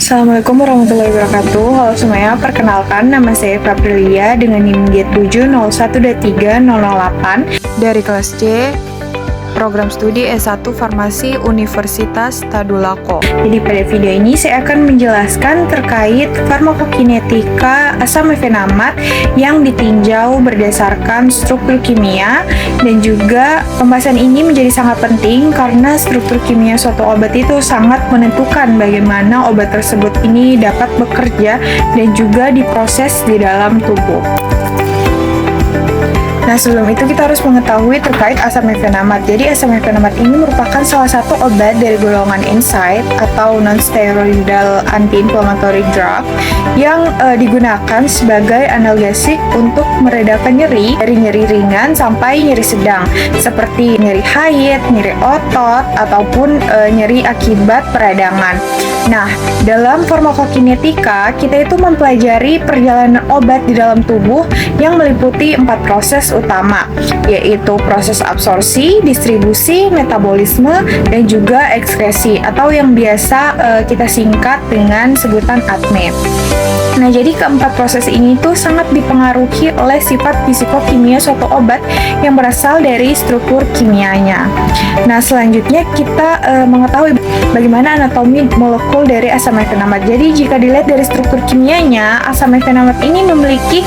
Assalamualaikum warahmatullahi wabarakatuh. Halo semuanya, perkenalkan nama saya Fabrilia dengan NIM G701230008 dari kelas C Program Studi S1 Farmasi Universitas Tadulako. Jadi pada video ini saya akan menjelaskan terkait farmakokinetika asam mefenamat yang ditinjau berdasarkan struktur kimia, dan juga pembahasan ini menjadi sangat penting karena struktur kimia suatu obat itu sangat menentukan bagaimana obat tersebut ini dapat bekerja dan juga diproses di dalam tubuh. Nah, sebelum itu kita harus mengetahui terkait asam mefenamat. Jadi asam mefenamat ini merupakan salah satu obat dari golongan NSAID atau non-steroidal anti-inflammatory drug yang digunakan sebagai analgesik untuk meredakan nyeri, dari nyeri ringan sampai nyeri sedang, seperti nyeri haid, nyeri otot, ataupun nyeri akibat peradangan. Nah, dalam farmakokinetika kita itu mempelajari perjalanan obat di dalam tubuh yang meliputi 4 proses utama, yaitu proses absorpsi, distribusi, metabolisme, dan juga ekskresi atau yang biasa kita singkat dengan sebutan ATME. Nah, jadi keempat proses ini tuh sangat dipengaruhi oleh sifat fisikokimia suatu obat yang berasal dari struktur kimianya. Nah, selanjutnya kita mengetahui bagaimana anatomi molekul dari asam mefenamat. Jadi jika dilihat dari struktur kimianya, asam mefenamat ini memiliki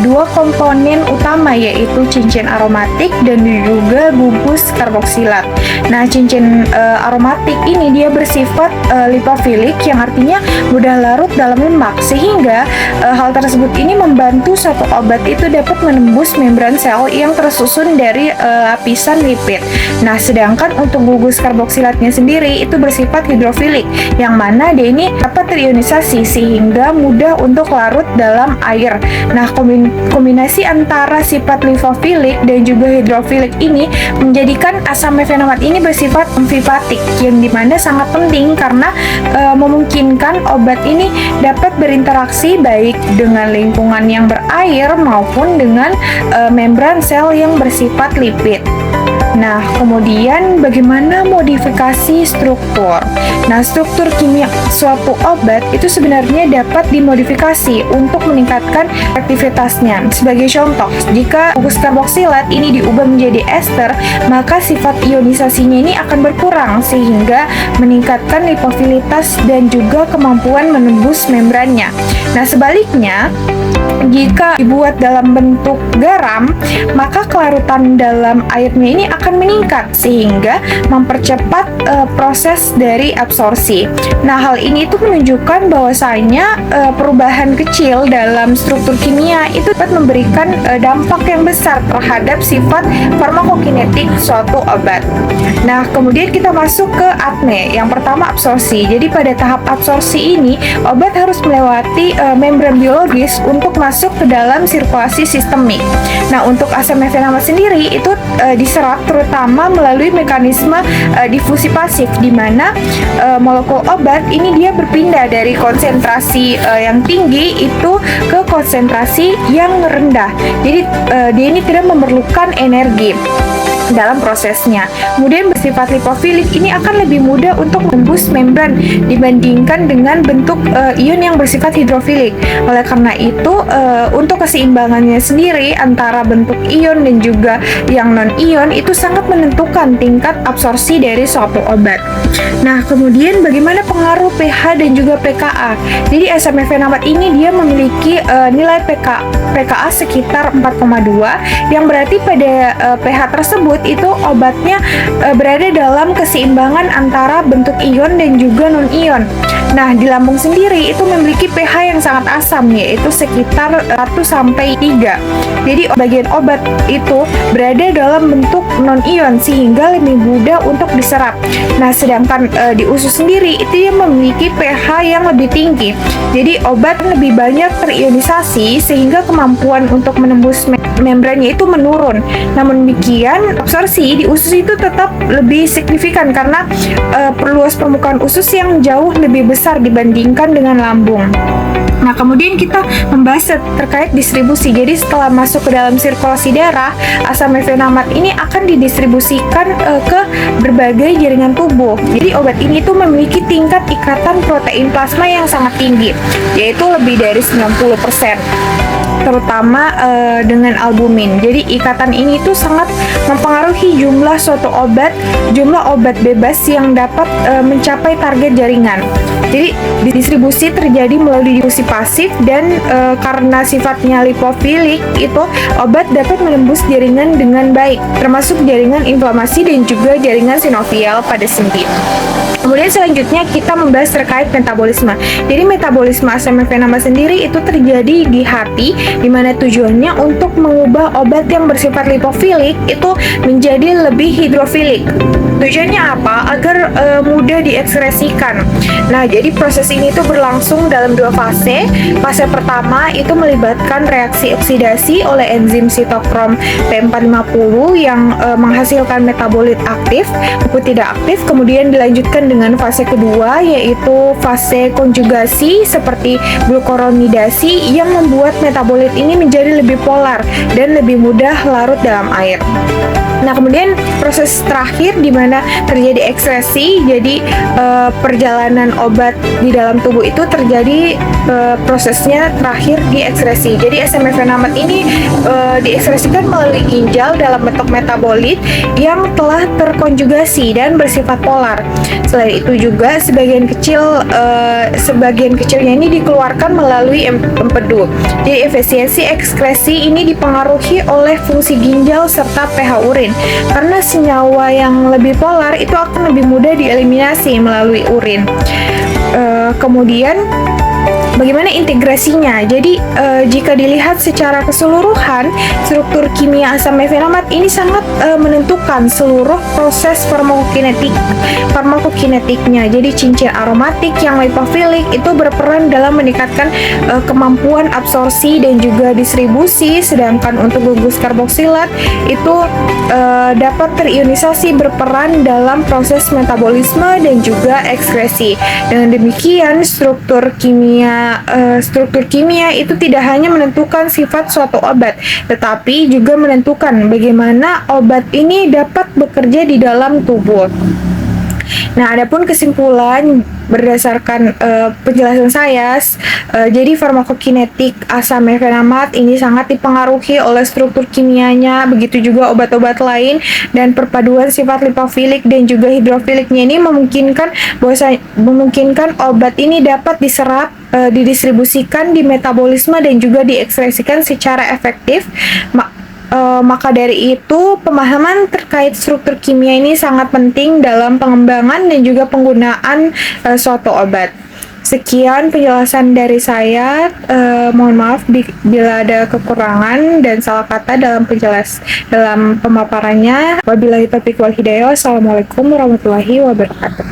dua komponen utama, yaitu cincin aromatik dan juga gugus karboksilat. Nah, cincin aromatik ini dia bersifat lipofilik, yang artinya mudah larut dalam lemak, sehingga hal tersebut ini membantu suatu obat itu dapat menembus membran sel yang tersusun dari lapisan lipid. Nah, sedangkan untuk gugus karboksilatnya sendiri itu bersifat hidrofilik, yang mana dia ini dapat terionisasi sehingga mudah untuk larut dalam air. Nah, kombinasi antara sifat lipofilik dan juga hidrofilik ini menjadikan asam mefenamat ini bersifat amfifatik, yang dimana sangat penting karena memungkinkan obat ini dapat berinteraksi baik dengan lingkungan yang berair maupun dengan membran sel yang bersifat lipid. Nah, kemudian bagaimana modifikasi struktur? Nah, struktur kimia suatu obat itu sebenarnya dapat dimodifikasi untuk meningkatkan aktivitasnya. Sebagai contoh, jika gugus karboksilat ini diubah menjadi ester, maka sifat ionisasinya ini akan berkurang sehingga meningkatkan lipofilitas dan juga kemampuan menembus membrannya. Nah, sebaliknya, jika dibuat dalam bentuk garam, maka kelarutan dalam airnya ini akan meningkat sehingga mempercepat proses dari absorpsi. Nah, hal ini itu menunjukkan bahwasanya perubahan kecil dalam struktur kimia itu dapat memberikan dampak yang besar terhadap sifat farmakokinetik suatu obat. Nah, kemudian kita masuk ke ATME. Yang pertama, absorpsi. Jadi pada tahap absorpsi ini, obat harus melewati membran biologis untuk masuk ke dalam sirkulasi sistemik. Nah, untuk asam mefenamat sendiri itu diserap terutama melalui mekanisme difusi pasif, di mana molekul obat ini dia berpindah dari konsentrasi yang tinggi itu ke konsentrasi yang rendah. Jadi dia ini tidak memerlukan energi dalam prosesnya. Kemudian bersifat lipofilik ini akan lebih mudah untuk menembus membran dibandingkan dengan bentuk ion yang bersifat hidrofilik. Oleh karena itu, untuk keseimbangannya sendiri antara bentuk ion dan juga yang non-ion itu sangat menentukan tingkat absorpsi dari suatu obat. Nah, kemudian bagaimana pengaruh pH dan juga pKa? Jadi asam mefenamat ini dia memiliki nilai pKa sekitar 4,2, yang berarti pada pH tersebut itu obatnya berada dalam keseimbangan antara bentuk ion dan juga non-ion. Nah, di lambung sendiri itu memiliki pH yang sangat asam, yaitu sekitar 1-3. Jadi bagian obat itu berada dalam bentuk non-ion sehingga lebih mudah untuk diserap. Nah, sedangkan di usus sendiri itu yang memiliki pH yang lebih tinggi. Jadi obat lebih banyak terionisasi sehingga kemampuan untuk menembus membrannya itu menurun. Namun demikian, absorpsi di usus itu tetap lebih signifikan karena luas permukaan usus yang jauh lebih besar dibandingkan dengan lambung. Nah, kemudian kita membahas terkait distribusi. Jadi setelah masuk ke dalam sirkulasi darah, asam mefenamat ini akan didistribusikan ke berbagai jaringan tubuh. Jadi obat ini tuh memiliki tingkat ikatan protein plasma yang sangat tinggi, yaitu lebih dari 90%. Terutama dengan albumin. Jadi ikatan ini tuh sangat mempengaruhi jumlah obat bebas yang dapat mencapai target jaringan. Jadi distribusi terjadi melalui distribusi pasif dan karena sifatnya lipofilik itu obat dapat menembus jaringan dengan baik, termasuk jaringan inflamasi dan juga jaringan sinovial pada sendi. Kemudian selanjutnya kita membahas terkait metabolisme. Jadi metabolisme asam mefenamat sendiri itu terjadi di hati, di mana tujuannya untuk mengubah obat yang bersifat lipofilik itu menjadi lebih hidrofilik. Tujuannya apa? Agar mudah diekskresikan. Nah, jadi proses ini tuh berlangsung dalam dua fase. Fase pertama itu melibatkan reaksi oksidasi oleh enzim sitokrom P450 yang menghasilkan metabolit aktif maupun tidak aktif. Kemudian dilanjutkan dengan fase kedua, yaitu fase konjugasi seperti glukuronidasi yang membuat metabolit ini menjadi lebih polar dan lebih mudah larut dalam air. Nah, kemudian proses terakhir di mana terjadi ekskresi, jadi perjalanan obat di dalam tubuh itu terjadi prosesnya terakhir di ekskresi. Jadi asam mefenamat ini diekskresikan melalui ginjal dalam bentuk metabolit yang telah terkonjugasi dan bersifat polar. Selain itu juga sebagian kecilnya ini dikeluarkan melalui empedu. Jadi efisiensi ekskresi ini dipengaruhi oleh fungsi ginjal serta pH urin. Karena senyawa yang lebih polar itu akan lebih mudah dieliminasi melalui urin. Kemudian bagaimana integrasinya? Jadi jika dilihat secara keseluruhan, struktur kimia asam mefenamat ini sangat menentukan seluruh proses farmakokinetiknya. Jadi cincin aromatik yang lipofilik itu berperan dalam meningkatkan kemampuan absorpsi dan juga distribusi, sedangkan untuk gugus karboksilat itu dapat terionisasi, berperan dalam proses metabolisme dan juga ekskresi. Dengan demikian, struktur kimia itu tidak hanya menentukan sifat suatu obat, tetapi juga menentukan bagaimana obat ini dapat bekerja di dalam tubuh. Nah, adapun kesimpulan berdasarkan penjelasan saya, jadi farmakokinetik asam mefenamat ini sangat dipengaruhi oleh struktur kimianya, begitu juga obat-obat lain, dan perpaduan sifat lipofilik dan juga hidrofiliknya ini memungkinkan obat ini dapat diserap, didistribusikan di metabolisme dan juga diekskresikan secara efektif. Maka dari itu, pemahaman terkait struktur kimia ini sangat penting dalam pengembangan dan juga penggunaan suatu obat. Sekian penjelasan dari saya. Mohon maaf bila ada kekurangan dan salah kata dalam pemaparannya. Wabillahi taufiq wal hidayah. Wassalamualaikum warahmatullahi wabarakatuh.